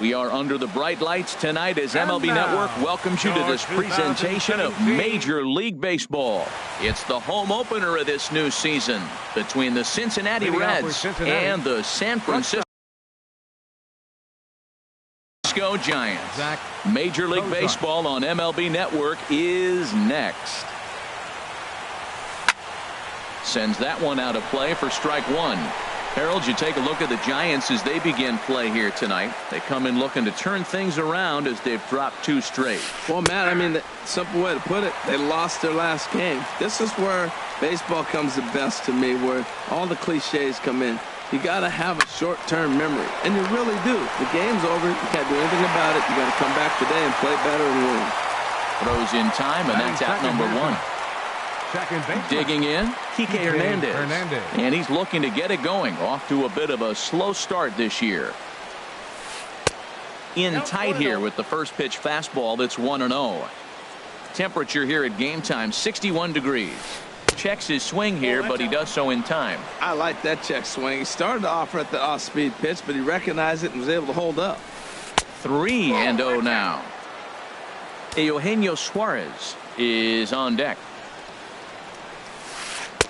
We are under the bright lights tonight as MLB Network welcomes you to this presentation of Major League Baseball. It's the home opener of this new season between the Cincinnati Reds and the San Francisco Giants. Major League Baseball on MLB Network is next. Sends that one out of play for strike one. Harold, you take a look at the Giants as they begin play here tonight. They come in looking to turn things around as they've dropped 2 straight. Well, Matt, I mean, the simple way to put it, they lost their last game. This is where baseball comes the best to me, where all the cliches come in. You got to have a short-term memory, and you really do. The game's over. You can't do anything about it. You got to come back today and play better and win. Throws in time, and that's out number 1. Digging in, Kike Hernandez. And he's looking to get it going. Off to a bit of a slow start this year. In tight here with the first pitch fastball that's 1-0. Temperature here at game time, 61 degrees. Checks his swing here, but he does so in time. I like that check swing. He started off at the off-speed pitch, but he recognized it and was able to hold up. 3-0 now. Eugenio Suarez is on deck.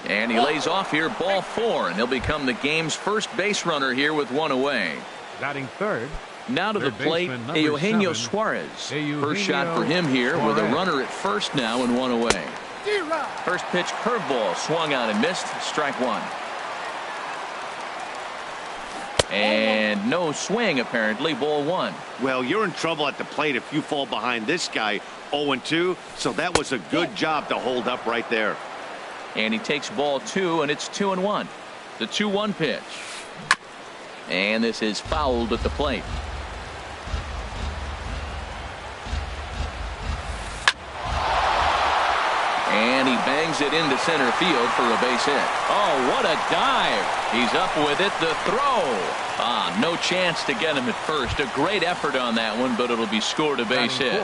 And he lays off here, ball 4, and he'll become the game's first base runner here with 1 away. Batting third. Now to the plate, Eugenio Suarez. First shot for him here with a runner at first now and 1 away. First pitch curveball swung out and missed. Strike 1. And no swing apparently. Ball 1. Well, you're in trouble at the plate if you fall behind this guy 0-2. So that was a good job to hold up right there. And he takes ball 2, and it's 2-1. The 2-1 pitch. And this is fouled at the plate. And he bangs it into center field for a base hit. Oh, what a dive. He's up with it. The throw. No chance to get him at first. A great effort on that one, but it'll be scored a base hit.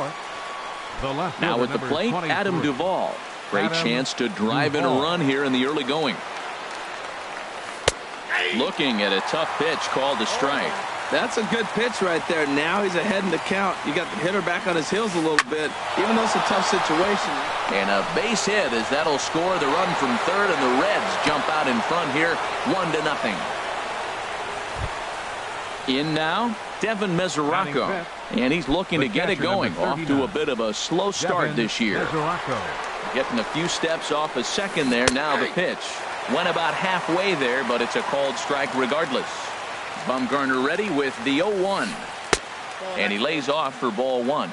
Now at the plate, Adam Duvall. Great chance to drive in a run here in the early going. Looking at a tough pitch called a strike. That's a good pitch right there. Now he's ahead in the count. You got the hitter back on his heels a little bit, even though it's a tough situation. And a base hit as that'll score the run from third, and the Reds jump out in front here 1-0. In now, Devin Mesoraco. And he's looking to get it going. Off to a bit of a slow start this year. Getting a few steps off a second there. Now the pitch. Went about halfway there, but it's a called strike regardless. Bumgarner ready with the 0-1. And he lays off for ball 1.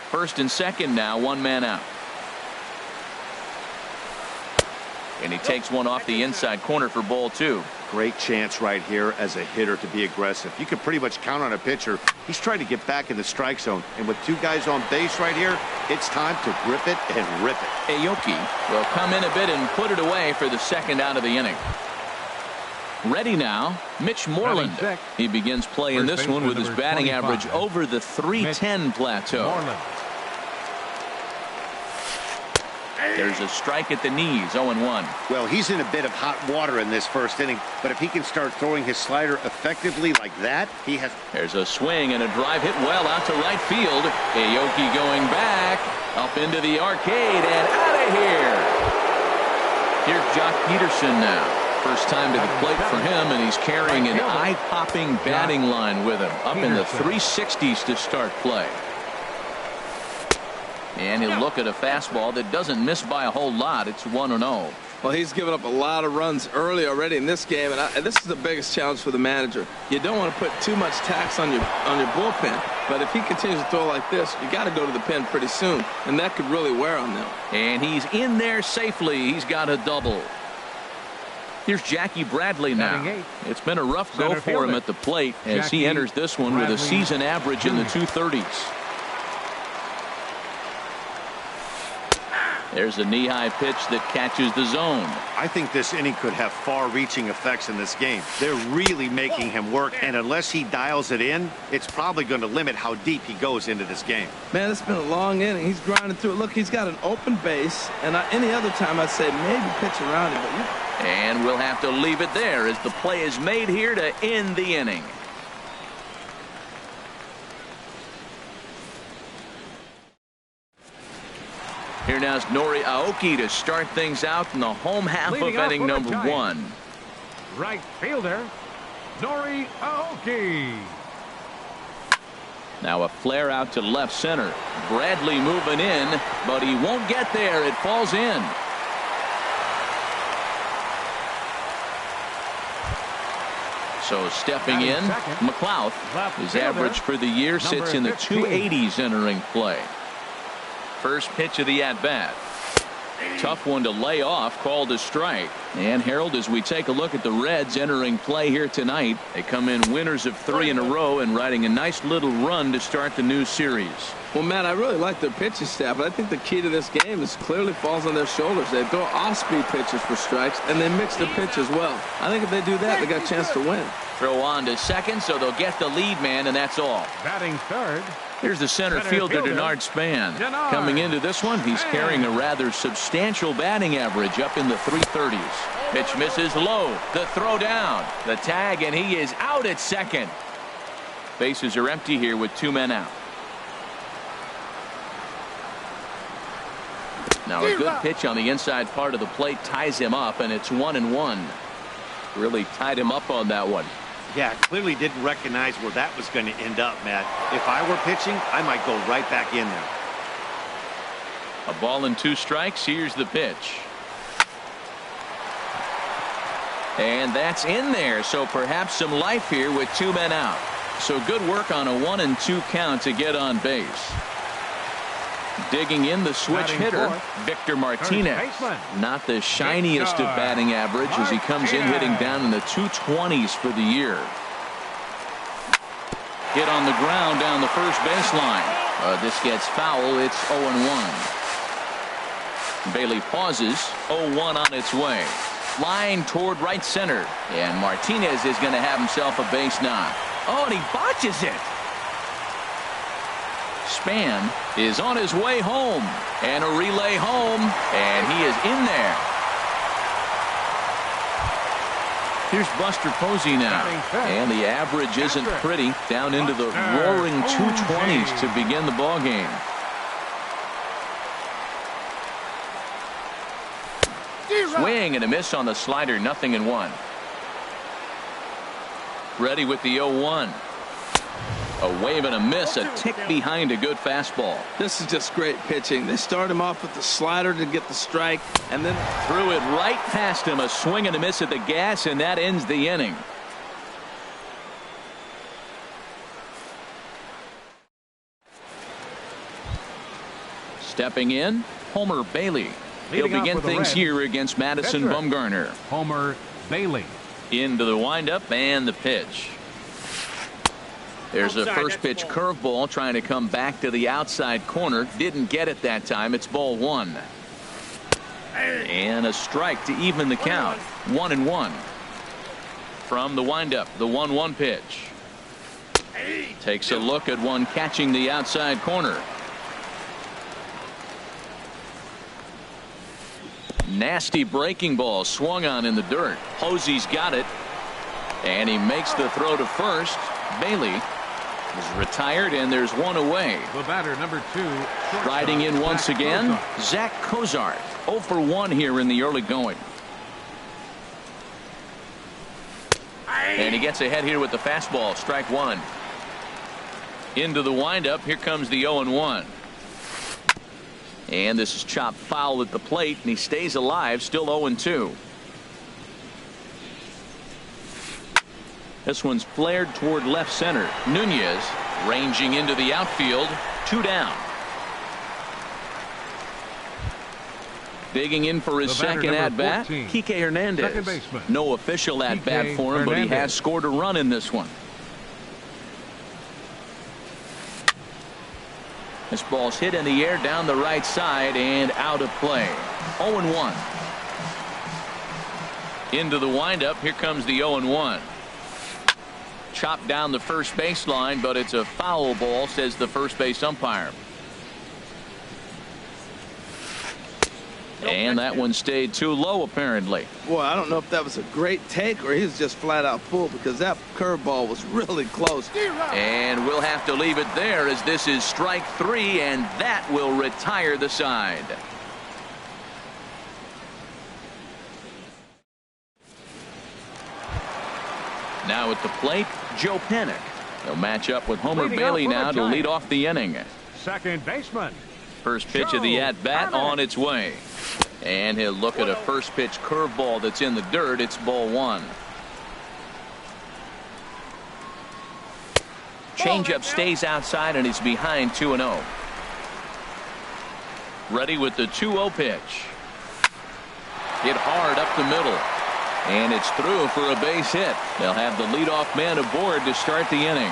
First and second now, 1 man out. And he takes one off the inside corner for ball 2. Great chance right here as a hitter to be aggressive. You can pretty much count on a pitcher. He's trying to get back in the strike zone. And with 2 guys on base right here, it's time to grip it and rip it. Aoki will come in a bit and put it away for the second out of the inning. Ready now, Mitch Moreland. He begins playing this one with his batting average over the .310 plateau. There's a strike at the knees, 0-1. Well, he's in a bit of hot water in this first inning, but if he can start throwing his slider effectively like that, he has. There's a swing and a drive hit well out to right field. Aoki going back, up into the arcade and out of here. Here's Jock Peterson now. First time to the plate for him, and he's carrying an eye-popping batting line with him. Up in the 360s to start play. And he'll look at a fastball that doesn't miss by a whole lot. It's 1-0. Well, he's given up a lot of runs early already in this game, and this is the biggest challenge for the manager. You don't want to put too much tax on your bullpen, but if he continues to throw like this, you got to go to the pen pretty soon, and that could really wear on them. And he's in there safely. He's got a double. Here's Jackie Bradley now. It's been a rough go for him at the plate as he enters this one with a season average in the 230s. There's a knee-high pitch that catches the zone. I think this inning could have far-reaching effects in this game. They're really making him work, and unless he dials it in, it's probably going to limit how deep he goes into this game. Man, it's been a long inning. He's grinding through it. Look, he's got an open base, and any other time I'd say maybe pitch around him. But and we'll have to leave it there as the play is made here to end the inning. Here now is Nori Aoki to start things out in the home half of inning number 1. Right fielder, Nori Aoki. Now a flare out to left center. Bradley moving in, but he won't get there. It falls in. So stepping in, McLeod. His average for the year sits in the 280s entering play. First pitch of the at-bat. Tough one to lay off, called a strike. And Harold, as we take a look at the Reds entering play here tonight, they come in winners of 3 in a row and riding a nice little run to start the new series. Well, Matt, I really like their pitching staff, but I think the key to this game is clearly falls on their shoulders. They throw off-speed pitches for strikes, and they mix the pitch as well. I think if they do that, they got a chance to win. Throw on to second, so they'll get the lead man, and that's all. Batting third. Here's the center fielder, Denard Span. Coming into this one, he's carrying a rather substantial batting average up in the 330s. Pitch misses low. The throw down. The tag, and he is out at second. Bases are empty here with 2 men out. Now a good pitch on the inside part of the plate ties him up, and it's 1-1. Really tied him up on that one. Yeah, clearly didn't recognize where that was going to end up, Matt. If I were pitching, I might go right back in there. A ball and 2 strikes. Here's the pitch. And that's in there, so perhaps some life here with 2 men out. So good work on a 1-2 count to get on base. Digging in the switch hitter, Victor Martinez. Not the shiniest of batting average as he comes in hitting down in the 220s for the year. Hit on the ground down the first baseline. This gets foul. It's 0-1. Bailey pauses. 0-1 on its way. Line toward right center. And Martinez is going to have himself a base knock. Oh, and he botches it. Span is on his way home, and a relay home, and he is in there. Here's Buster Posey now, and the average isn't pretty, down into the roaring 220s to begin the ball game. Swing and a miss on the slider, 0-1. Ready with the 0-1. A wave and a miss, a tick behind a good fastball. This is just great pitching. They start him off with the slider to get the strike, and then threw it right past him. A swing and a miss at the gas, and that ends the inning. Stepping in, Homer Bailey. He'll begin things here against Madison Bumgarner. Homer Bailey. Into the windup and the pitch. There's a first pitch curveball trying to come back to the outside corner. Didn't get it that time. It's ball 1. And a strike to even the count. 1-1. From the windup, the 1-1 pitch. Takes a look at one catching the outside corner. Nasty breaking ball swung on in the dirt. Posey's got it. And he makes the throw to first. Bailey is retired, and there's one away. The batter, number 2. Riding in once again, Zach Cozart. 0 for 1 here in the early going. And he gets ahead here with the fastball. Strike 1. Into the windup. Here comes the 0-1. And this is chopped foul at the plate, and he stays alive, still 0-2. This one's flared toward left center. Nunez ranging into the outfield. 2 down. Digging in for his second at-bat, Kike Hernandez. No official at-bat for him, but he has scored a run in this one. This ball's hit in the air down the right side and out of play. 0-1. Into the windup. Here comes the 0-1. Chopped down the first baseline, but it's a foul ball, says the first base umpire. And that one stayed too low, apparently. Boy, I don't know if that was a great take or he was just flat out pulled, because that curveball was really close. And we'll have to leave it there, as this is strike 3, and that will retire the side. Now at the plate, Joe Panik. He'll match up with Homer Bailey now to lead off the inning. Second baseman. First pitch of the at-bat on its way. And he'll look at a first pitch curveball that's in the dirt. It's ball one. Changeup stays outside and he's behind 2-0. Ready with the 2-0 pitch. Hit hard up the middle. And it's through for a base hit. They'll have the leadoff man aboard to start the inning.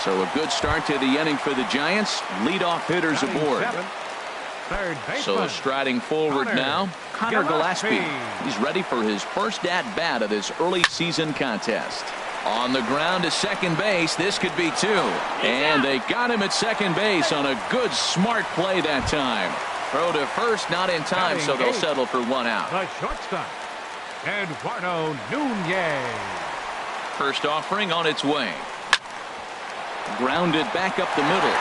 So a good start to the inning for the Giants. Leadoff hitters aboard. So striding forward now, Connor Gillespie. He's ready for his first at-bat of this early season contest. On the ground to second base. This could be two. And they got him at second base on a good, smart play that time. Throw to first, not in time, so they'll settle for one out. The shortstop, Eduardo Nunez. First offering on its way. Grounded back up the middle.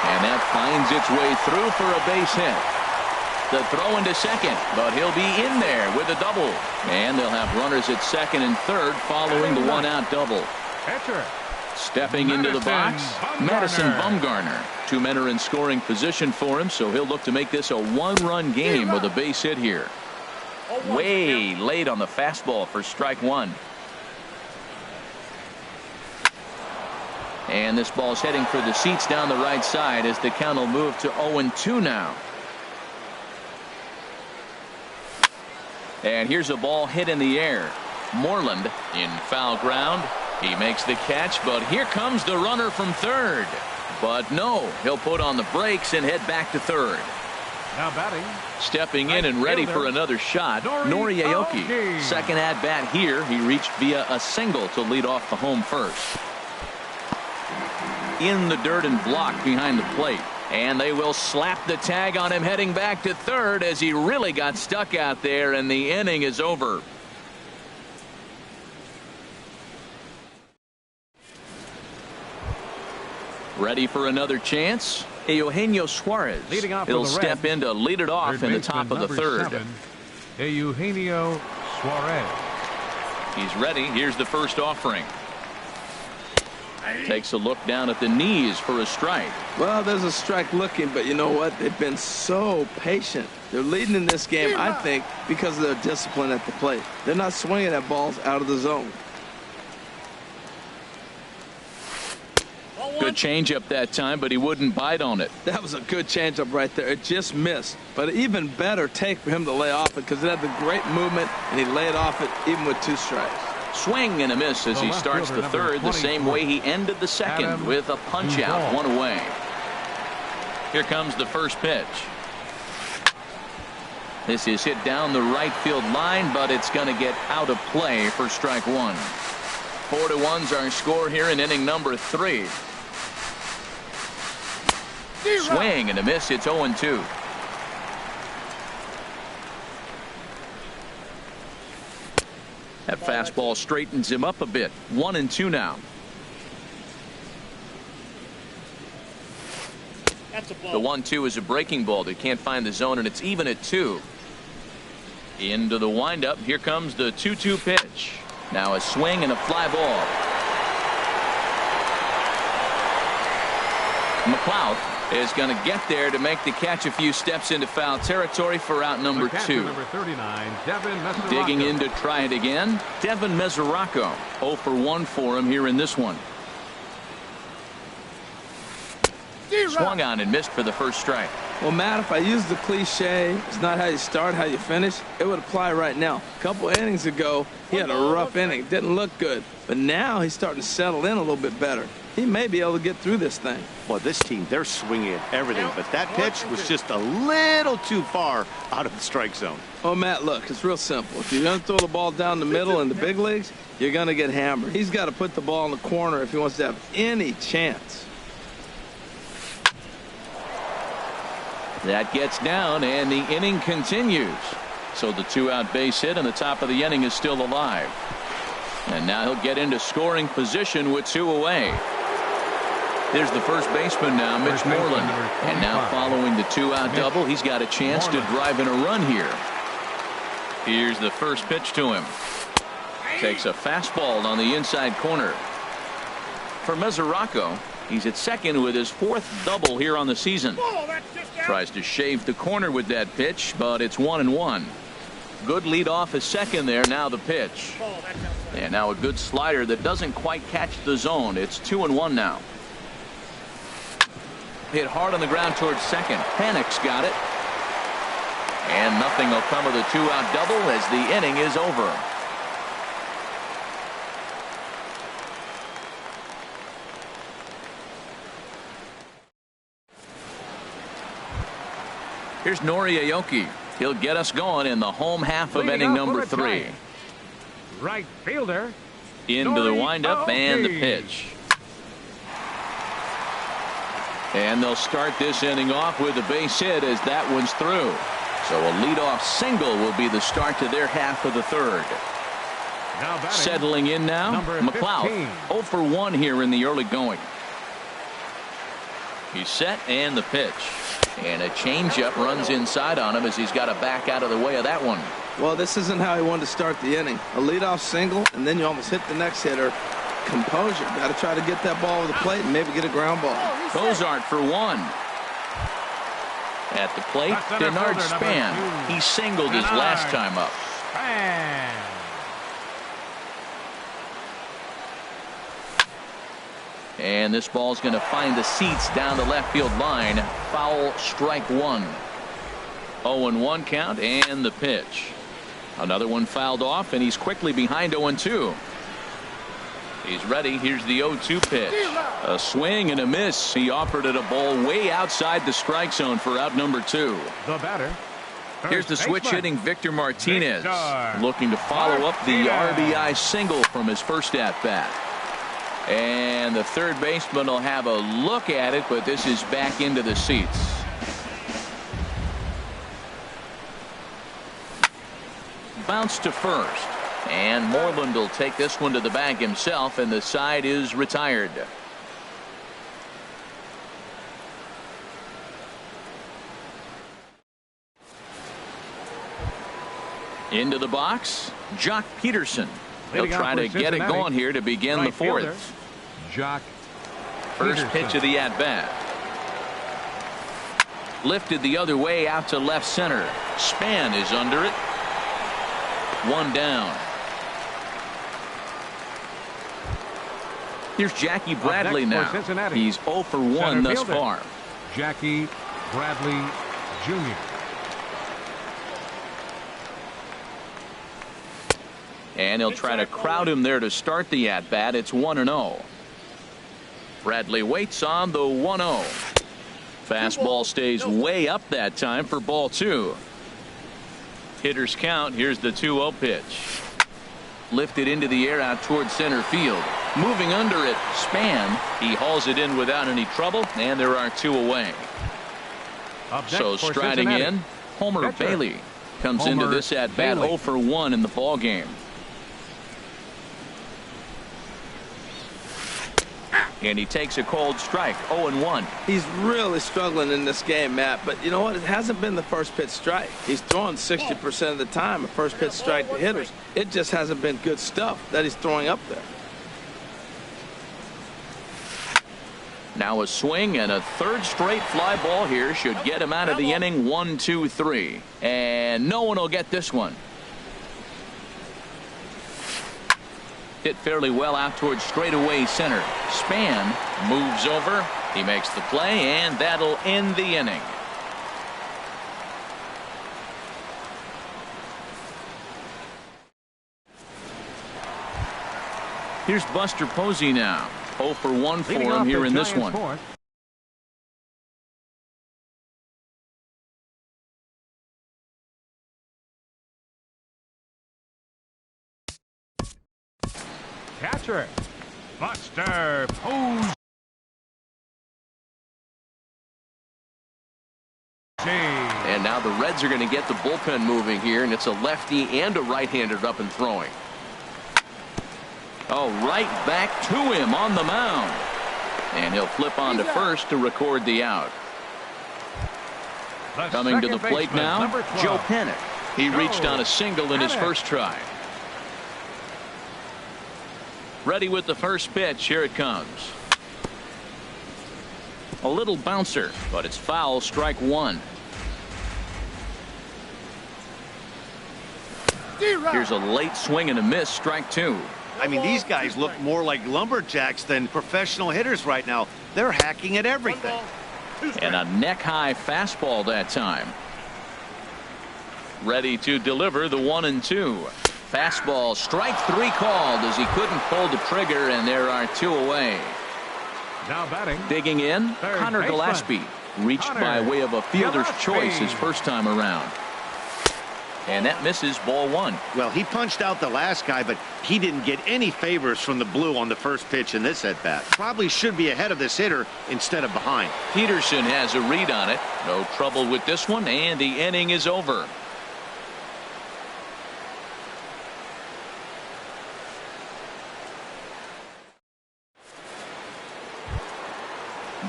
And that finds its way through for a base hit. The throw into second, but he'll be in there with a double. And they'll have runners at second and third following the one-out double. Pitcher. Stepping into the box, Madison Bumgarner. Two men are in scoring position for him, so he'll look to make this a one-run game with a base hit here. Way late on the fastball for strike one. And this ball's heading for the seats down the right side as the count will move to 0-2 now. And here's a ball hit in the air. Moreland in foul ground. He makes the catch, but here comes the runner from third. But no, he'll put on the brakes and head back to third. Now batting. Stepping in and ready for another shot, Nori Aoki. Second at bat here. He reached via a single to lead off the home first. In the dirt and blocked behind the plate. And they will slap the tag on him heading back to third as he really got stuck out there, and the inning is over. Ready for another chance? Eugenio Suarez. He'll step in to lead it off in the top of the third. Eugenio Suarez. He's ready. Here's the first offering. Takes a look down at the knees for a strike. Well, there's a strike looking, but you know what? They've been so patient. They're leading in this game, I think, because of their discipline at the plate. They're not swinging at balls out of the zone. Good changeup that time, but he wouldn't bite on it. That was a good changeup right there. It just missed. But an even better take for him to lay off it because it had the great movement, and he laid off it even with two strikes. Swing and a miss as he starts the third the same way he ended the second with a punch out, one away. Here comes the first pitch. This is hit down the right field line, but it's going to get out of play for strike one. 4-1's our score here in inning number 3. Swing and a miss. It's 0-2. That fastball straightens him up a bit. 1-2 now. The 1-2 is a breaking ball that can't find the zone, and it's even at 2. Into the windup. Here comes the 2-2 pitch. Now a swing and a fly ball. McLeod is going to get there to make the catch a few steps into foul territory for out number 2. Number 39, Devin Mesoraco. Digging in to try it again. Devin Mesoraco. 0 for 1 for him here in this one. Swung on and missed for the first strike. Well, Matt, if I use the cliche, it's not how you start, how you finish, it would apply right now. A couple innings ago, he had a rough inning. Didn't look good. But now he's starting to settle in a little bit better. He may be able to get through this thing. Well, this team, they're swinging at everything, but that pitch was just a little too far out of the strike zone. Oh, Matt, look, it's real simple. If you're going to throw the ball down the middle in the big leagues, you're going to get hammered. He's got to put the ball in the corner if he wants to have any chance. That gets down, and the inning continues. So the 2-out base hit, and the top of the inning is still alive. And now he'll get into scoring position with 2 away. There's the first baseman now, Mitch Moreland. And now following the 2-out double, he's got a chance to drive in a run here. Here's the first pitch to him. Takes a fastball on the inside corner. For Mesoraco, he's at second with his 4th double here on the season. Tries to shave the corner with that pitch, but it's 1-1. Good lead off at second there. Now the pitch. And now a good slider that doesn't quite catch the zone. It's 2-1 now. Hit hard on the ground towards second. Panic's got it. And nothing will come of the 2-out double as the inning is over. Here's Nori Aoki. He'll get us going in the home half of inning number 3. Right fielder. Into the windup and the pitch. And they'll start this inning off with a base hit as that one's through. So a leadoff single will be the start to their half of the 3rd. Settling in now, McLeod 0 for 1 here in the early going. He's set and the pitch. And a changeup runs inside on him as he's got to back out of the way of that one. Well, this isn't how he wanted to start the inning. A leadoff single, and then you almost hit the next hitter. Composure. Got to try to get that ball over the plate and maybe get a ground ball. Cozart for 1. At the plate, Denard Span. He singled his last time up. And this ball's going to find the seats down the left field line. Foul, strike 1. 0-1 count and the pitch. Another one fouled off, and he's quickly behind 0-2. He's ready. Here's the 0-2 pitch. A swing and a miss. He offered it a ball way outside the strike zone for out number 2. The batter. Here's the switch hitting Victor Martinez, looking to follow up the RBI single from his first at bat. And the third baseman will have a look at it, but this is back into the seats. Bounce to first. And Moreland will take this one to the bag himself, and the side is retired. Into the box, Jock Peterson. He'll try to get it going here to begin the 4th. Jock First pitch of the at-bat. Lifted the other way out to left center. Span is under it. 1 down. Here's Jackie Bradley now. He's 0 for 1 thus far. Jackie Bradley Jr. And he'll try to crowd him there to start the at-bat. It's 1-0. Bradley waits on the 1-0. Fastball stays way up that time for ball 2. Hitters count. Here's the 2-0 pitch. Lifted into the air out towards center field. Moving under it, Span. He hauls it in without any trouble, and there are 2 away. So striding in, Homer Bailey comes into this at bat 0 for 1 in the ball game. And he takes a cold strike. 0-1. He's really struggling in this game, Matt. But you know what? It hasn't been the first pitch strike. He's throwing 60% of the time a first pitch strike to hitters. It just hasn't been good stuff that he's throwing up there. Now a swing and a third straight fly ball here should get him out of the inning. 1, 2, 3. And no one will get this one. Hit fairly well out towards straightaway center. Span moves over. He makes the play, and that'll end the inning. Here's Buster Posey now. 0 for 1 for him here in this one. Catcher, Buster Posey. And now the Reds are going to get the bullpen moving here, and it's a lefty and a right-hander up and throwing. Oh, right back to him on the mound. And he'll flip on to first to record the out. Coming to the plate now, Joe Panik. He reached on a single in his first try. Ready with the first pitch. Here it comes. A little bouncer, but it's foul. Strike one. Here's a late swing and a miss. Strike two. I mean, these guys look more like lumberjacks than professional hitters right now. They're hacking at everything. And a neck-high fastball that time. Ready to deliver the 1-2. Fastball, strike three called as he couldn't pull the trigger, and there are two away. Now batting. Digging in, Connor Gillespie. Reached by way of a fielder's choice his first time around. And that misses, ball one. Well, he punched out the last guy, but he didn't get any favors from the blue on the first pitch in this at-bat. Probably should be ahead of this hitter instead of behind. Peterson has a read on it. No trouble with this one, and the inning is over.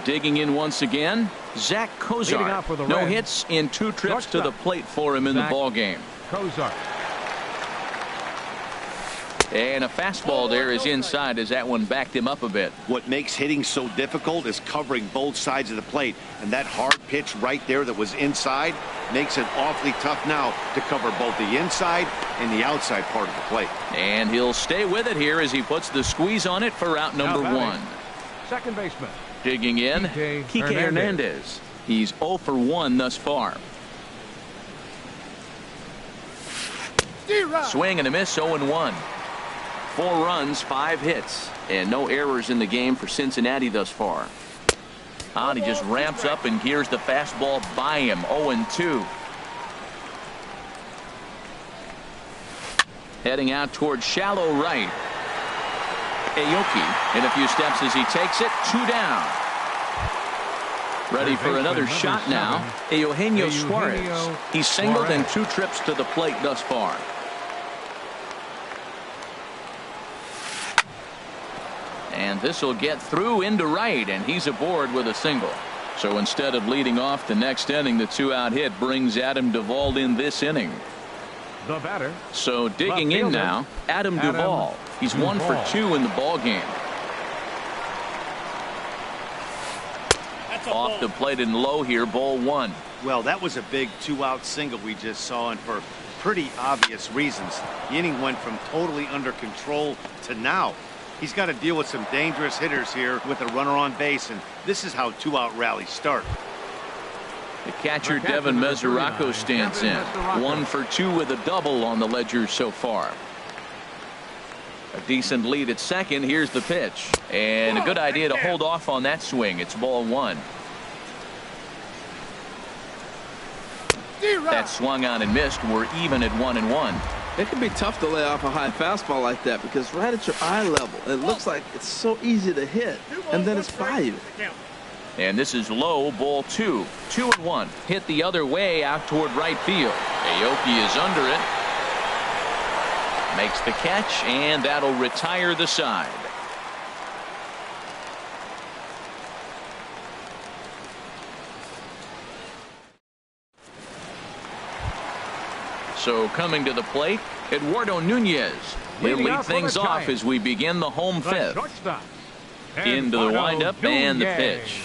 Digging in once again, Zach Kozar. No hits in 2 trips to the plate for him in the ballgame. Kozar. And a fastball there is inside as that one backed him up a bit. What makes hitting so difficult is covering both sides of the plate. And that hard pitch right there that was inside makes it awfully tough now to cover both the inside and the outside part of the plate. And he'll stay with it here as he puts the squeeze on it for out number one. Second baseman. Digging in, Kike Hernandez. He's 0 for 1 thus far. Swing and a miss, 0-1. 4 runs, 5 hits, and no errors in the game for Cincinnati thus far. And he just ramps up and gears the fastball by him, 0-2. Heading out towards shallow right. Aoki in a few steps as he takes it. 2 down. Ready for another shot now. Eugenio Suarez. He's singled in 2 trips to the plate thus far. And this will get through into right, and he's aboard with a single. So instead of leading off the next inning, the 2-out hit brings Adam Duvall in this inning. The batter. So digging in now, Adam Duvall. He's 1 for 2 in the ball game. Off the plate and low here, ball 1. Well, that was a big 2-out single we just saw, and for pretty obvious reasons. The inning went from totally under control to now. He's got to deal with some dangerous hitters here with a runner on base, and this is how 2-out rallies start. The catcher, Devin Mesoraco, stands in. 1 for 2 with a double on the ledger so far. A decent lead at second. Here's the pitch. And a good idea to hold off on that swing. It's ball 1. That swung on and missed. We're even at 1-1. It can be tough to lay off a high fastball like that because right at your eye level, it looks like it's so easy to hit, and then it's by you. And this is low, ball 2. 2-1. Hit the other way out toward right field. Aoki is under it. Makes the catch, and that'll retire the side. So coming to the plate, Eduardo Nunez. He'll lead things off as we begin the home fifth. Into the windup and the pitch.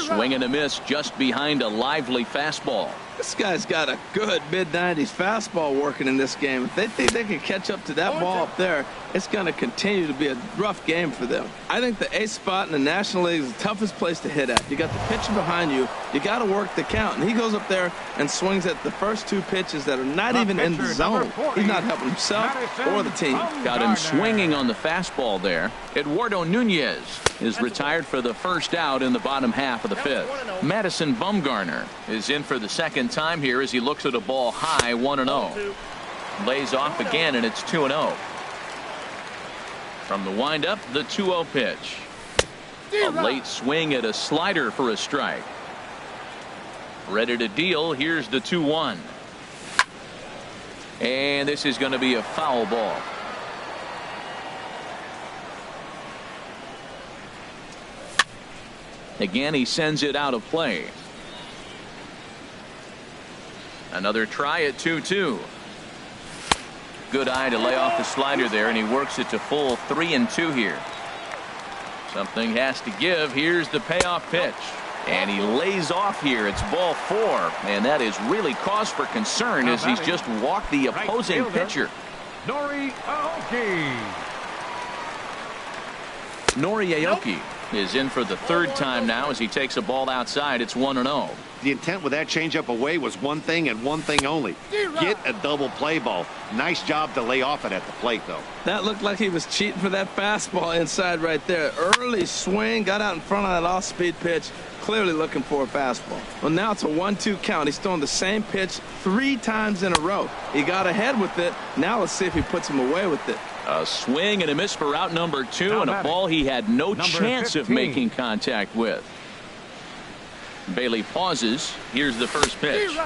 Swing and a miss just behind a lively fastball. This guy's got a good mid-90s fastball working in this game. If they think they can catch up to that ball up there, it's going to continue to be a rough game for them. I think the ace spot in the National League is the toughest place to hit at. You got the pitcher behind you. You got to work the count. And he goes up there and swings at the first 2 pitches that are not even in the zone. He's not helping himself or the team. Got him swinging on the fastball there. Eduardo Nunez is retired for the first out in the bottom half of the 5th. Madison Bumgarner is in for the second time here as he looks at a ball high, 1-0. Lays off again, and it's 2-0. From the windup, the 2-0 pitch. A late swing at a slider for a strike. Ready to deal. Here's the 2-1. And this is going to be a foul ball. Again, he sends it out of play. Another try at 2-2. Good eye to lay off the slider there, and he works it to full 3-2 here. Something has to give. Here's the payoff pitch. And he lays off here. It's ball 4. And that is really cause for concern as he's just walked the opposing pitcher. Nori Aoki is in for the 3rd time now as he takes a ball outside. It's 1-0. The intent with that changeup away was one thing and one thing only. Get a double play ball. Nice job to lay off it at the plate, though. That looked like he was cheating for that fastball inside right there. Early swing, got out in front of that off-speed pitch, clearly looking for a fastball. Well, now it's a 1-2 count. He's throwing the same pitch 3 times in a row. He got ahead with it. Now let's see if he puts him away with it. A swing and a miss for out number 2, and a ball he had no chance 15. of making contact with. Bailey pauses. Here's the first pitch.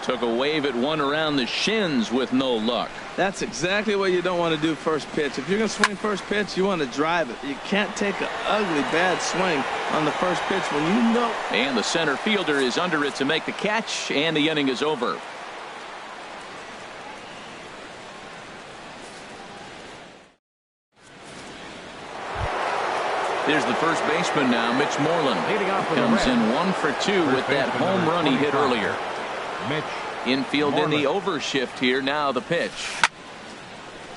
Took a wave at one around the shins with no luck. That's exactly what you don't want to do first pitch. If you're going to swing first pitch, you want to drive it. You can't take an ugly, bad swing on the first pitch when you know. And the center fielder is under it to make the catch, and the inning is over. There's the first baseman now, Mitch Moreland. Comes in 1 for 2 with that home run he hit earlier. Infield in the overshift here. Now the pitch.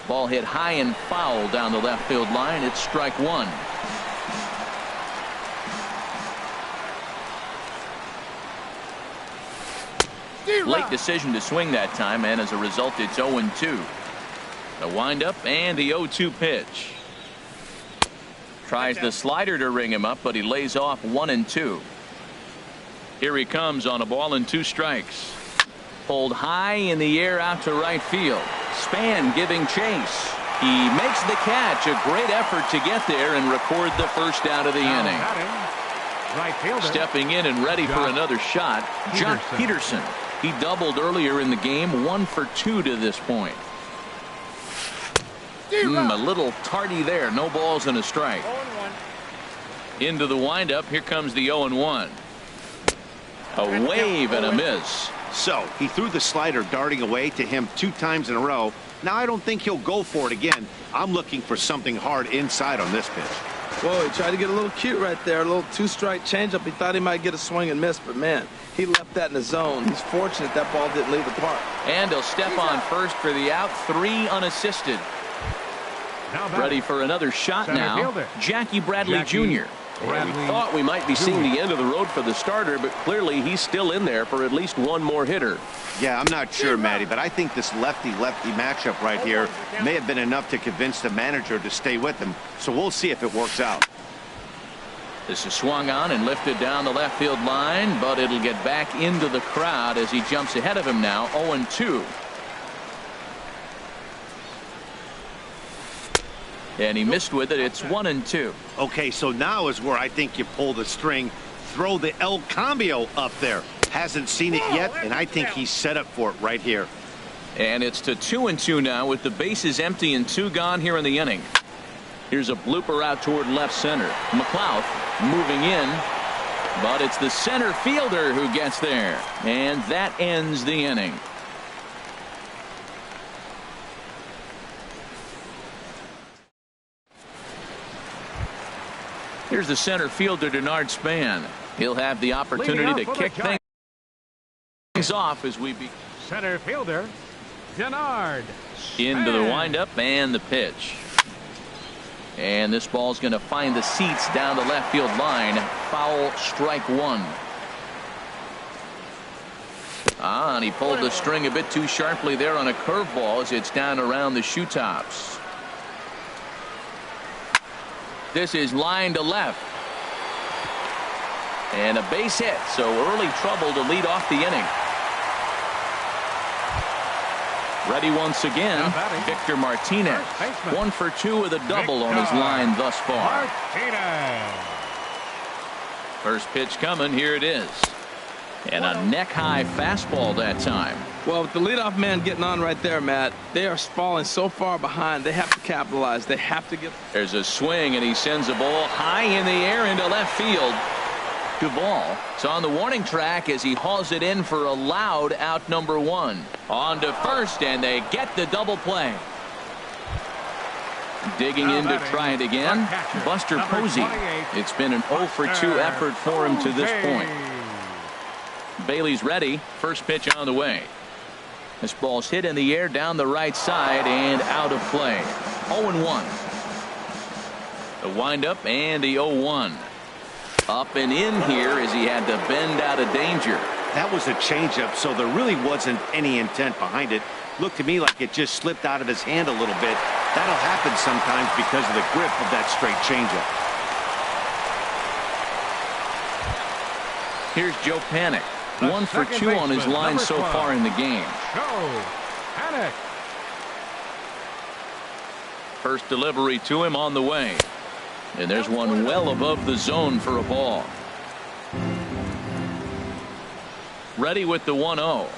Ball hit high and foul down the left field line. It's strike 1. Late decision to swing that time, and as a result, it's 0-2. The windup and the 0-2 pitch. Tries the slider to ring him up, but he lays off 1-2. Here he comes on a ball and 2 strikes. Pulled high in the air out to right field. Span giving chase. He makes the catch. A great effort to get there and record the first out of the inning. Stepping in and ready for another shot, Jock Peterson. He doubled earlier in the game, 1 for 2 to this point. A little tardy there. No balls and a strike. Into the windup. Here comes the 0-1. A wave and a miss. So he threw the slider darting away to him 2 times in a row. Now I don't think he'll go for it again. I'm looking for something hard inside on this pitch. Whoa, he tried to get a little cute right there. A little 2-strike changeup. He thought he might get a swing and miss, but man, he left that in the zone. He's fortunate that ball didn't leave the park. And he'll step on first for the out. 3 unassisted. Ready for another shot now. Jackie Bradley Jr. We thought we might be seeing the end of the road for the starter, but clearly he's still in there for at least one more hitter. Yeah, I'm not sure, Matty, but I think this lefty-lefty matchup right here may have been enough to convince the manager to stay with him. So we'll see if it works out. This is swung on and lifted down the left field line, but it'll get back into the crowd as he jumps ahead of him now. 0-2. And he missed with it. It's 1-2. Okay, so now is where I think you pull the string. Throw the El Cambio up there. Hasn't seen it yet, and I think he's set up for it right here. And it's to 2-2 now with the bases empty and 2 gone here in the inning. Here's a blooper out toward left center. McLeod moving in, but it's the center fielder who gets there. And that ends the inning. Here's the center fielder, Denard Span. He'll have the opportunity to kick things off as we begin. Center fielder, Denard Span. Into the windup and the pitch. And this ball's going to find the seats down the left field line. Foul, strike 1. And he pulled the string a bit too sharply there on a curveball as it's down around the shoe tops. This is line to left. And a base hit, so early trouble to lead off the inning. Ready once again, Victor Martinez. 1 for 2 with a double on his line thus far. First pitch coming, here it is. And a neck-high fastball that time. Well, with the leadoff man getting on right there, Matt, they are falling so far behind. They have to capitalize. They have to get. There's a swing, and he sends a ball high in the air into left field. Duvall is on the warning track as he hauls it in for a loud out number 1. On to first, and they get the double play. Digging in to try it again, Buster Posey. It's been an 0 for 2 effort for him to this point. Bailey's ready. First pitch on the way. This ball's hit in the air down the right side and out of play. 0-1. The windup and the 0-1. Up and in here as he had to bend out of danger. That was a changeup, so there really wasn't any intent behind it. Looked to me like it just slipped out of his hand a little bit. That'll happen sometimes because of the grip of that straight changeup. Here's Joe Panik. 1 for 2 on his line so far in the game. Panik. First delivery to him on the way. And there's one well above the zone for a ball. Ready with the 1-0.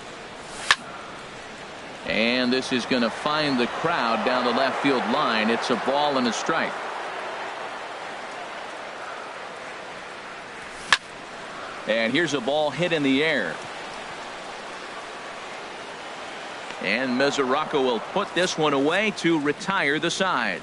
And this is going to find the crowd down the left field line. It's a ball and a strike. And here's a ball hit in the air. And Mesoraco will put this one away to retire the side.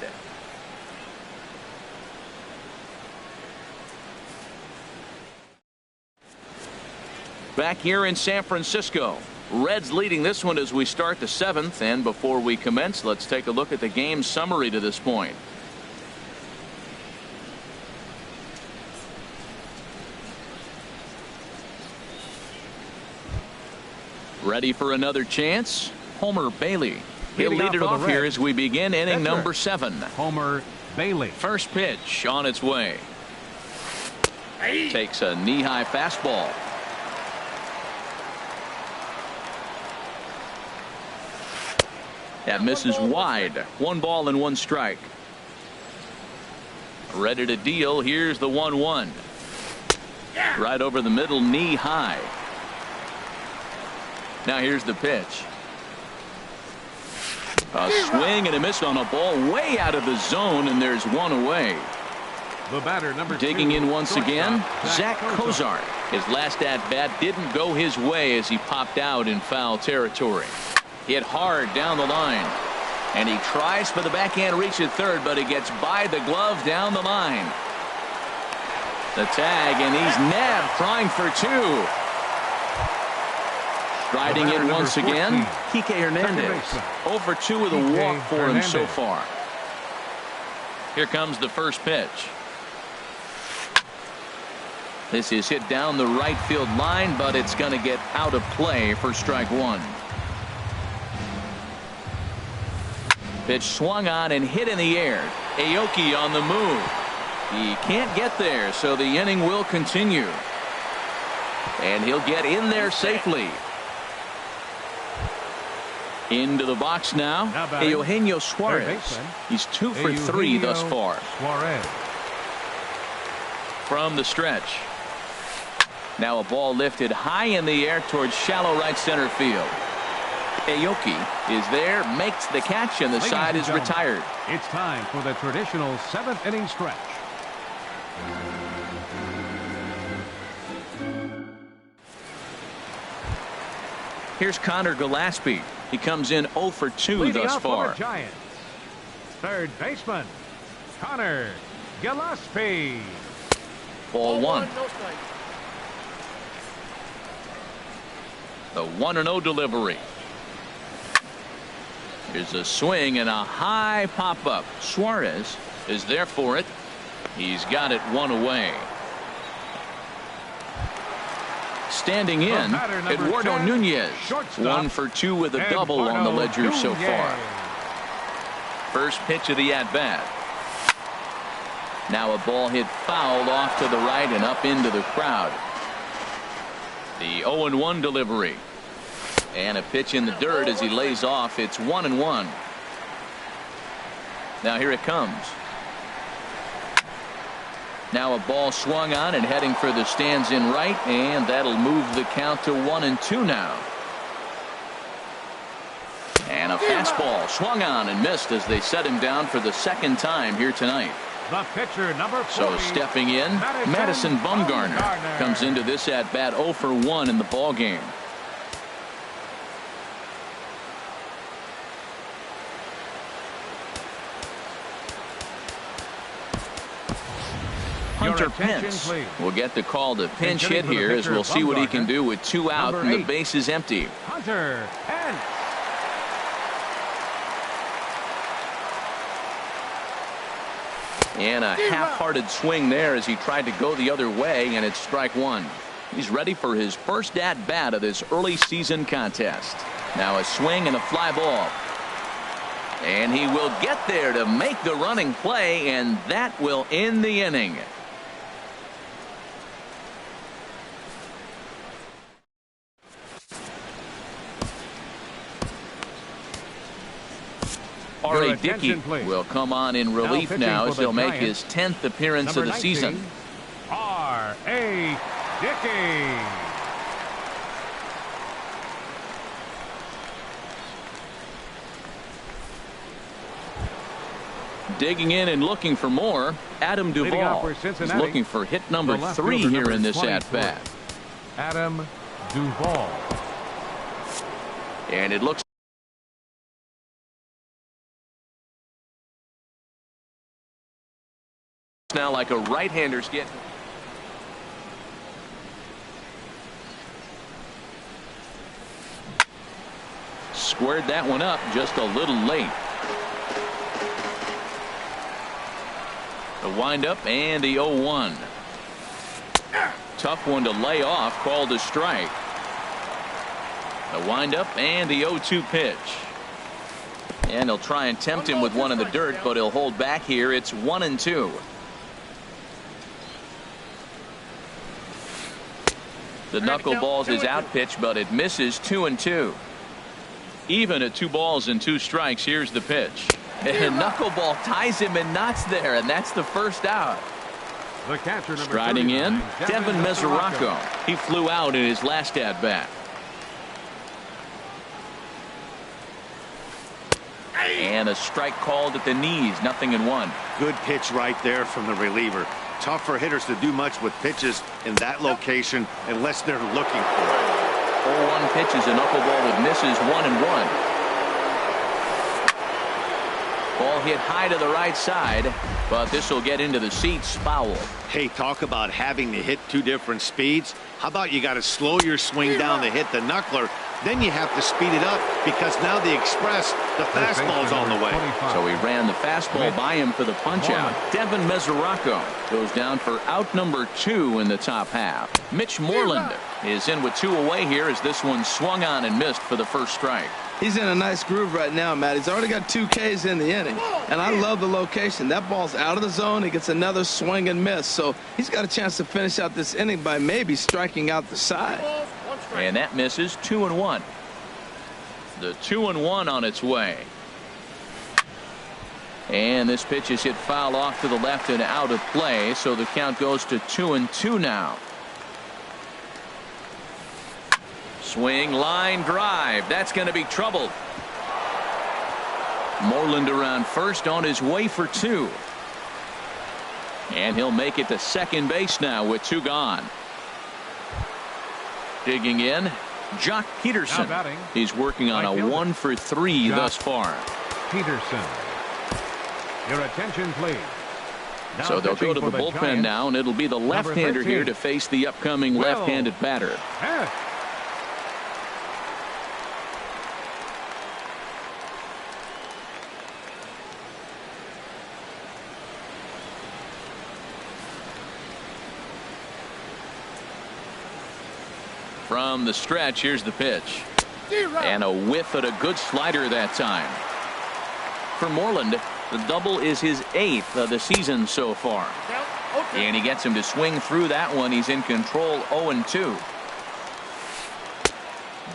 Back here in San Francisco, Reds leading this one as we start the 7th. And before we commence, let's take a look at the game summary to this point. Ready for another chance? Homer Bailey. He'll lead it off here as we begin inning number 7. Homer Bailey. First pitch on its way. Takes a knee-high fastball. That misses wide. 1 ball and 1 strike. Ready to deal. Here's the 1-1. Right over the middle, knee high. Now here's the pitch. A swing and a miss on a ball way out of the zone, and there's 1 away. The batter, number 2. Digging in once again, Zach Kozar. His last at-bat didn't go his way as he popped out in foul territory. Hit hard down the line. And he tries for the backhand reach at third, but he gets by the glove down the line. The tag, and he's nabbed, trying for 2. Striding in once again, Kike Hernandez. 0 for 2 with a walk for him so far. Here comes the first pitch. This is hit down the right field line, but it's going to get out of play for strike 1. Pitch swung on and hit in the air. Aoki on the move. He can't get there, so the inning will continue. And he'll get in there safely. Into the box now, Eugenio Suarez. He's 2 for 3 thus far. From the stretch. Now a ball lifted high in the air towards shallow right center field. Aoki is there, makes the catch, and the side is retired. It's time for the traditional 7th inning stretch. Here's Connor Gillespie. He comes in 0 for 2 thus far. Giants. Third baseman, Connor Gillespie. Ball 1. The 1-0 delivery. Here's a swing and a high pop-up. Suarez is there for it. He's got it 1 away. Standing in, Eduardo Nunez. 1 for 2 with a double on the ledger so far. First pitch of the at-bat. Now a ball hit foul off to the right and up into the crowd. The 0-1 delivery. And a pitch in the dirt as he lays off. It's 1-1. Now here it comes. Now a ball swung on and heading for the stands in right, and that'll move the count to 1-2 now. And a fastball swung on and missed as they set him down for the 2nd time here tonight. The pitcher, number 40. So stepping in, Madison Bumgarner comes into this at-bat 0 for 1 in the ball game. Hunter Pence will get the call to pinch hit here, as we'll see what he can do with 2 out and the base is empty. Hunter Pence. And a half-hearted swing there as he tried to go the other way, and it's strike 1. He's ready for his first at-bat of this early season contest. Now a swing and a fly ball. And he will get there to make the running play, and that will end the inning. R.A. Dickey will come on in relief now as he'll make his 10th appearance of the season. R.A. Dickey. Digging in and looking for more, Adam Duvall is looking for hit number 3 here in this at-bat. Adam Duvall. And it looks now like a right-hander's getting. Squared that one up just a little late. The windup and the 0-1. Tough one to lay off, called a strike. The windup and the 0-2 pitch. And he'll try and tempt him with one in the dirt, but he'll hold back here. It's 1-2. The knuckleballs is out pitch, but it misses. 2-2. Even at 2 balls and 2 strikes. Here's the pitch. And knuckleball ties him in knots there, and that's the first out. The catcher, striding in, Devin Mesoraco. He flew out in his last at bat. And a strike called at the knees. 0-1. Good pitch right there from the reliever. Tough for hitters to do much with pitches in that location unless they're looking for it. 0-1 pitch is a knuckleball that misses. 1-1. Ball hit high to the right side, but this will get into the seats. Foul. Hey, talk about having to hit 2 different speeds. How about you got to slow your swing down to hit the knuckler, then you have to speed it up because now the express, the fastball's on the way. So he ran the fastball by him for the punch out. Devin Mesoraco goes down for out number 2 in the top half. Mitch Moreland is in with 2 away here as this one swung on and missed for the first strike. He's in a nice groove right now, Matt. He's already got 2 Ks in the inning, and I love the location. That ball's out of the zone. He gets another swing and miss, so he's got a chance to finish out this inning by maybe striking out the side. And that misses. 2-1. The 2-1 on its way. And this pitch is hit foul off to the left and out of play, so the count goes to 2-2 now. Swing, line drive. That's going to be trouble. Moreland around first on his way for 2. And he'll make it to second base now with 2 gone. Digging in, Jock Peterson. He's working on a 1 for 3 thus far. Peterson. Your attention, please. So they'll go to the bullpen now, and it'll be the left-hander here to face the upcoming left-handed batter. From the stretch, here's the pitch. And a whiff at a good slider that time. For Moreland, the double is his 8th of the season so far. And he gets him to swing through that one. He's in control. 0-2.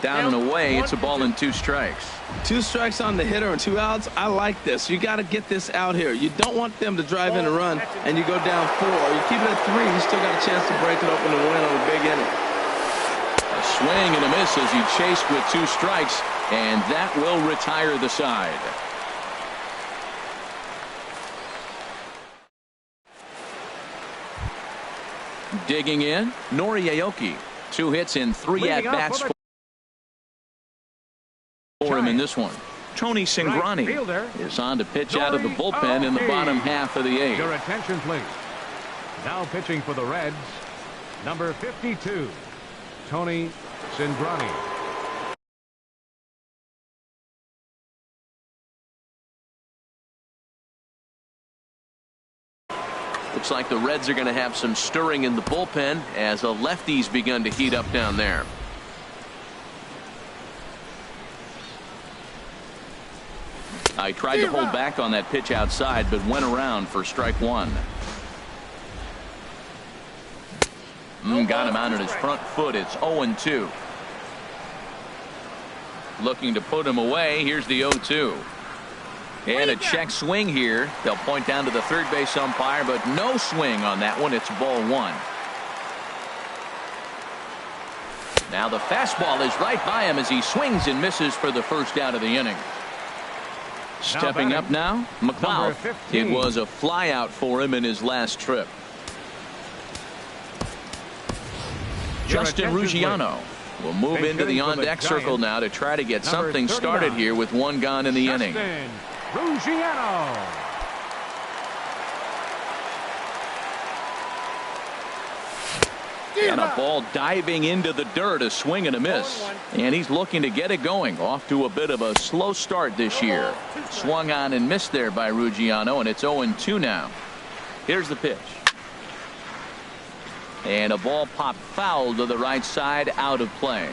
Down and away. It's a ball and 2 strikes. 2 strikes on the hitter and 2 outs. I like this. You got to get this out here. You don't want them to drive in a run and you go down 4. You keep it at 3. You still got a chance to break it open and win on a big inning. A swing and a miss as he chased with 2 strikes, and that will retire the side. Digging in, Noriaoki. 2 hits in 3 at-bats for him in this one. Tony Cingrani is on to pitch out of the bullpen in the bottom half of the 8th. Your attention, please. Now pitching for the Reds, number 52, Tony Cingrani. Looks like the Reds are going to have some stirring in the bullpen as a lefty's begun to heat up down there. I tried to hold back on that pitch outside, but went around for strike 1. Got him out on his front foot. It's 0-2. Looking to put him away. Here's the 0-2. And a check swing here. They'll point down to the third base umpire, but no swing on that one. It's ball 1. Now the fastball is right by him as he swings and misses for the first out of the inning. Stepping up now, McLeod. It was a fly out for him in his last trip. Justin Ruggiano will move into the on-deck circle now to try to get something started here with 1 gone in the inning. Ruggiano. And a ball diving into the dirt, a swing and a miss. And he's looking to get it going. Off to a bit of a slow start this year. Swung on and missed there by Ruggiano, and it's 0-2 now. Here's the pitch. And a ball popped foul to the right side, out of play.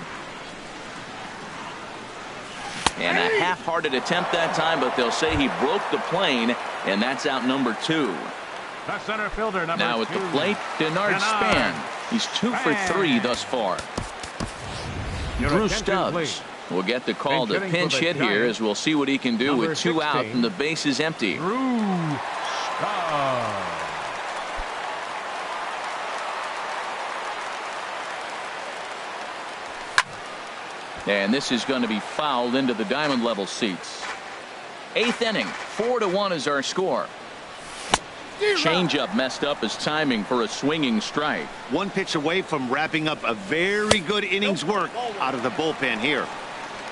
And a half-hearted attempt that time, but they'll say he broke the plane, and that's out number 2. The center fielder, number now at 2. the plate, Denard Span. He's 2 for 3 thus far. Drew Stubbs will get the call to pinch hit here, as we'll see what he can do with 2 out and the base is empty. Drew Stubbs. And this is going to be fouled into the diamond level seats. 8th inning, 4-1 is our score. Changeup messed up his timing for a swinging strike. 1 pitch away from wrapping up a very good innings work out of the bullpen here.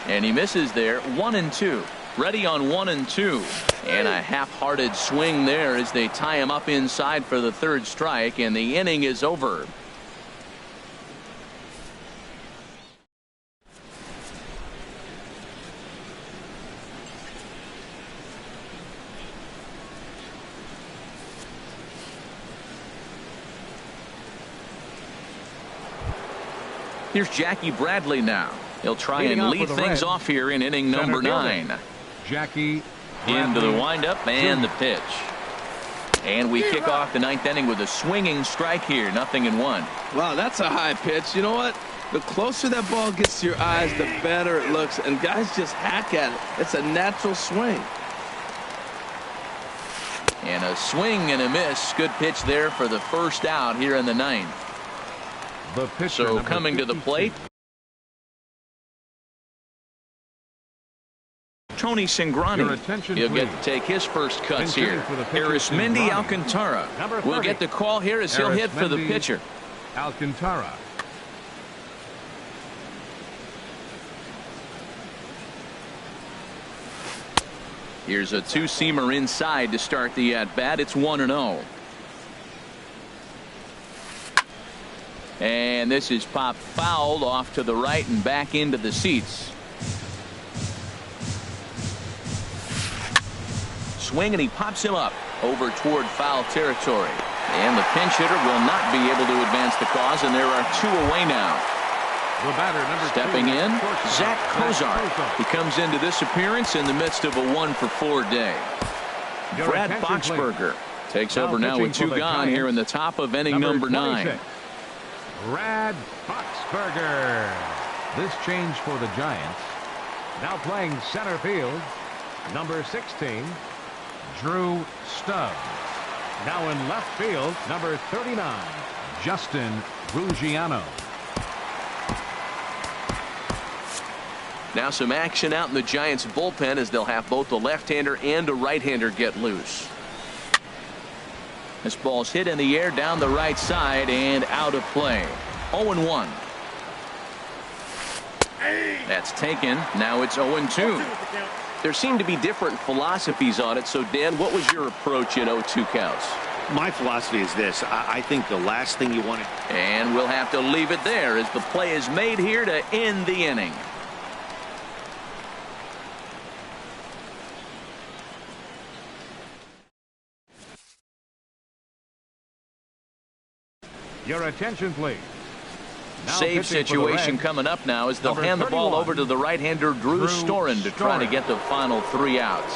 And he misses there. 1-2. Ready on 1-2. And a half-hearted swing there as they tie him up inside for the 3rd strike, and the inning is over. Here's Jackie Bradley now. He'll try and lead things off here in inning number 9. Jackie into the windup and the pitch. And we kick off the 9th inning with a swinging strike here. 0-1. Wow, that's a high pitch. You know what? The closer that ball gets to your eyes, the better it looks. And guys just hack at it. It's a natural swing. And a swing and a miss. Good pitch there for the first out here in the 9th. So coming to the plate, Tony Cingrani. He'll get to take his first cuts here. Arismendi Alcantara will get the call here as he'll hit for the pitcher. Alcantara. Here's a 2-seamer inside to start the at-bat. It's 1-0. And this is popped fouled off to the right and back into the seats. Swing, and he pops him up over toward foul territory. And the pinch hitter will not be able to advance the cause, and there are 2 away now. The batter, number 2, stepping in, Zach Kozar. He comes into this appearance in the midst of a 1-for-4 day. Brad Boxberger takes over now with 2 gone here in the top of inning number 9. Brad Boxberger. This change for the Giants. Now playing center field, number 16, Drew Stubbs. Now in left field, number 39, Justin Ruggiano. Now some action out in the Giants bullpen as they'll have both a left-hander and a right-hander get loose. This ball's hit in the air down the right side and out of play. 0-1. That's taken. Now it's 0-2. There seem to be different philosophies on it. So, Dan, what was your approach in 0-2 counts? My philosophy is this. I think the last thing you want to... And we'll have to leave it there as the play is made here to end the inning. Your attention, please. Now Save situation coming up now as they'll hand the ball over to the right-hander Drew Storen to try to get the final 3 outs.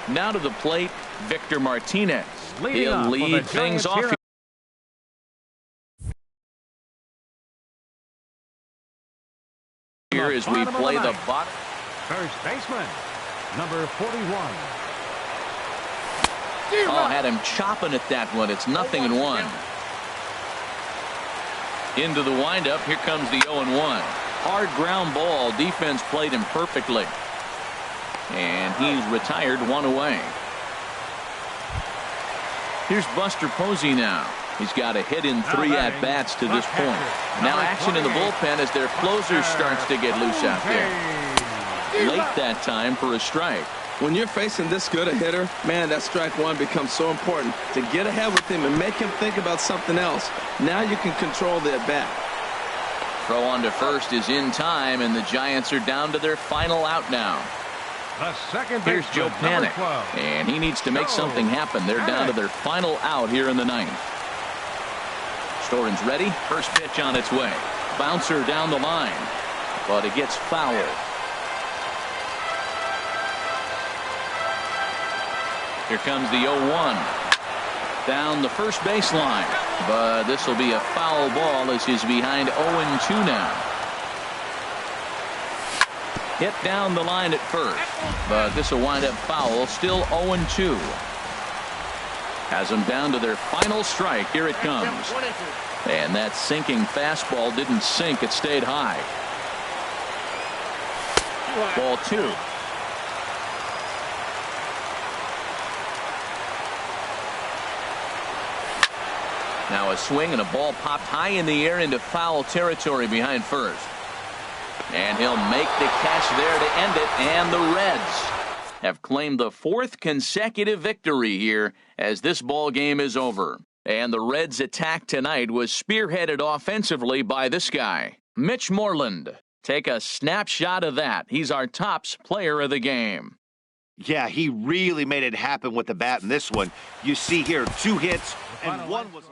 Now to the plate, Victor Martinez. He'll lead things off here as we play the bottom. First baseman, number 41. Oh, had him chopping at that one. It's 0-1. Into the windup. Here comes the 0-1. Hard ground ball. Defense played him perfectly. And he's retired 1 away. Here's Buster Posey now. He's got a hit in 3 at-bats to this point. Now action in the bullpen as their closer starts to get loose out there. Late that time for a strike. When you're facing this good a hitter, man, that strike one becomes so important to get ahead with him and make him think about something else. Now you can control the at-bat. Throw on to first is in time, and the Giants are down to their final out now. The second Here's Joe baseman, Panik, and he needs to make something happen. They're down to their final out here in the 9th. Storen's ready. First pitch on its way. Bouncer down the line, but it gets fouled. Here comes the 0-1. Down the first baseline, but this will be a foul ball as he's behind 0-2 now. Hit down the line at first, but this will wind up foul. Still 0-2. Has them down to their final strike. Here it comes. And that sinking fastball didn't sink. It stayed high. Ball 2. Now a swing and a ball popped high in the air into foul territory behind first. And he'll make the catch there to end it. And the Reds have claimed the 4th consecutive victory here as this ball game is over. And the Reds' attack tonight was spearheaded offensively by this guy, Mitch Moreland. Take a snapshot of that. He's our tops player of the game. Yeah, he really made it happen with the bat in this one. You see here 2 hits and 1 was...